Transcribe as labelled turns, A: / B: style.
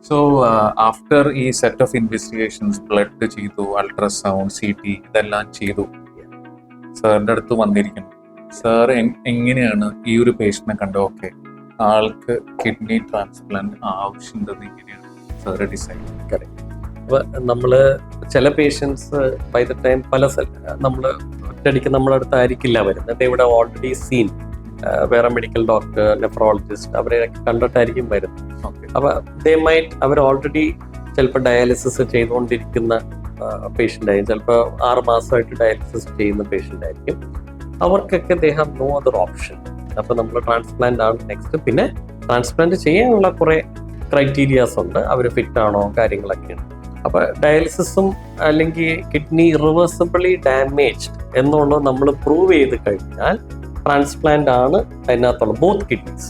A: So after ഈ set of investigations, blood ചെയ്തു, ultrasound, CT ഇതെല്ലാം ചെയ്തു, സാറിൻ്റെ അടുത്ത് വന്നിരിക്കുന്നു. സാർ എങ്ങനെയാണ് ഈ ഒരു പേഷ്യന്റിനെ കണ്ടത്? ഓക്കെ, ആൾക്ക് കിഡ്നി ട്രാൻസ്പ്ലാന്റ് ആവശ്യമുണ്ടെന്ന് എങ്ങനെയാണ് സാറ് ഡിസൈഡ്?
B: കറക്റ്റ്. അപ്പോൾ നമ്മൾ ചില പേഷ്യൻസ് ബൈ ദ ടൈം നമ്മൾ ഒറ്റയടിക്ക് നമ്മുടെ അടുത്ത് ആയിരിക്കില്ല വരുന്നത്. ഇവിടെ ഓൾറെഡി സീൻ വേറെ മെഡിക്കൽ ഡോക്ടർ, നെഫ്രോളജിസ്റ്റ് അവരെയൊക്കെ കണ്ടിട്ടായിരിക്കും വരുന്നത്. അപ്പോൾ ദേ മൈറ്റ് അവർ ഓൾറെഡി ചിലപ്പോൾ ഡയാലിസിസ് ചെയ്തുകൊണ്ടിരിക്കുന്ന പേഷ്യൻ്റ് ആയിരിക്കും, ചിലപ്പോൾ 6 മാസമായിട്ട് ഡയാലിസിസ് ചെയ്യുന്ന പേഷ്യൻ്റ് ആയിരിക്കും. അവർക്കൊക്കെ they have no other option. അപ്പോൾ നമ്മൾ ട്രാൻസ്പ്ലാന്റ് ആണ് നെക്സ്റ്റ്. പിന്നെ ട്രാൻസ്പ്ലാന്റ് ചെയ്യാനുള്ള കുറേ ക്രൈറ്റീരിയാസ് ഉണ്ട്, അവർ ഫിറ്റ് ആണോ കാര്യങ്ങളൊക്കെയാണ്. അപ്പോൾ ഡയാലിസിസും അല്ലെങ്കിൽ കിഡ്നി ഇറിവേഴ്സിബിളി ഡാമേജ്ഡ് എന്നുള്ളത് നമ്മൾ പ്രൂവ് ചെയ്ത് കഴിഞ്ഞാൽ ട്രാൻസ്പ്ലാന്റ് ആണ് അതിനകത്തുള്ള ബോത്ത് കിഡ്നീസ്.